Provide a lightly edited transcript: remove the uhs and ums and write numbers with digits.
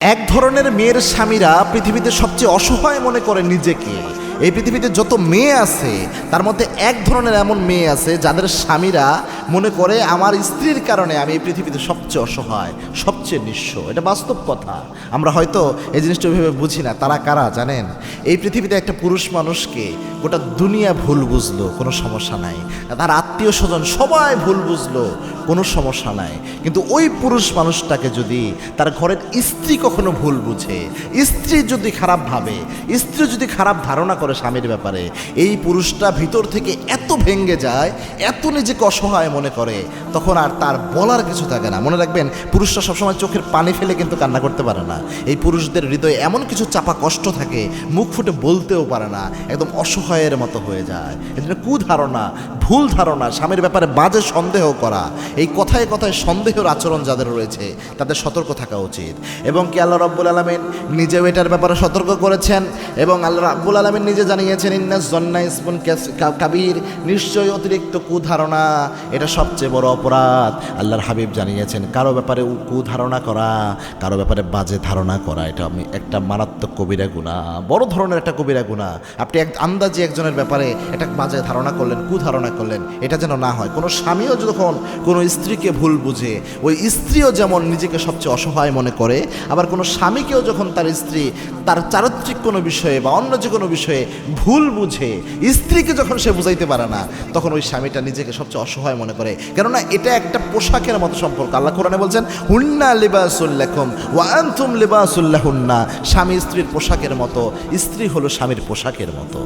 এক ধরনের মেয়ের স্বামীরা পৃথিবীতে সবচেয়ে অসহায় মনে করে নিজেকে। এই পৃথিবীতে যত মেয়ে আছে তার মধ্যে এক ধরনের এমন মেয়ে আছে যাদের স্বামীরা মনে করে আমার স্ত্রীর কারণে আমি এই পৃথিবীতে সবচেয়ে অসহায়, সবচেয়ে নিঃস্ব। এটা বাস্তব কথা। আমরা হয়তো এই জিনিসটা ওইভাবে বুঝি না। তারা কারা জানেন? এই পৃথিবীতে একটা পুরুষ মানুষকে গোটা দুনিয়া ভুল বুঝলো, কোনো সমস্যা নাই। তার আত্মীয় স্বজন সবাই ভুল বুঝলো, কোনো সমস্যা নাই। কিন্তু ওই পুরুষ মানুষটাকে যদি তার ঘরের স্ত্রী কখনো ভুল বুঝে, স্ত্রী যদি খারাপ ভাবে, স্ত্রী যদি খারাপ ধারণা করে স্বামীর ব্যাপারে, এই পুরুষটা ভিতর থেকে এত ভেঙে যায়, এত নিজেকে অসহায় মনে করে, তখন আর তার বলার কিছু থাকে না। মনে রাখবেন, পুরুষরা সবসময় চোখের পানি ফেলে কিন্তু কান্না করতে পারে না। এই পুরুষদের হৃদয়ে এমন কিছু চাপা কষ্ট থাকে, মুখ ফুটে বলতেও পারে না, একদম অসহায়ের মতো হয়ে যায়। এজন্য কুধারণা, ভুল ধারণা, স্বামীর ব্যাপারে বাজে সন্দেহ করা, এই কথায় কথায় সন্দেহের আচরণ যাদের রয়েছে তাদের সতর্ক থাকা উচিত। এবং কি আল্লাহ রাব্বুল আলামিন নিজেও এটার ব্যাপারে সতর্ক করেছেন। এবং আল্লাহ রাব্বুল আলামিন নিজে জানিয়েছেন, ইন্নাজ জন্না ইসমুন কাবীর, নিশ্চয়ই অতিরিক্ত কুধারণা এটা সবচেয়ে বড় অপরাধ। আল্লাহর হাবিব জানিয়েছেন, কারো ব্যাপারে কুধারণা করা, কারো ব্যাপারে বাজে ধারণা করা, এটা একটা মারাত্মক কবিরা গুনাহ, বড় ধরনের একটা কবিরা গুনাহ। আপনি আন্দাজে একজনের ব্যাপারে একটা বাজে ধারণা করলেন, কুধারণা করলেন, এটা যেন না হয়। কোনো স্বামীও যখন কোনো স্ত্রীকে ভুল বুঝে, ওই স্ত্রীও যেমন নিজেকে সবচেয়ে অসহায় মনে করে, আবার কোনো স্বামীকেও যখন তার স্ত্রী তার চারিত্রিক কোনো বিষয়ে বা অন্য যে কোনো বিষয়ে ভুল বুঝে, স্ত্রীকে যখন সে বুঝাইতে পারে না, তখন ওই স্বামীটা নিজেকে সবচেয়ে অসহায় মনে করে। কেননা এটা একটা পোশাকের মতো সম্পর্ক। আল্লাহ কোরআনে বলছেন, হুন্না লিবাসুল লাকুম ওয়া আনতুম লিবাসুল লাহুন্না। স্বামী স্ত্রীর পোশাকের মতো, স্ত্রী হলো স্বামীর পোশাকের মতো।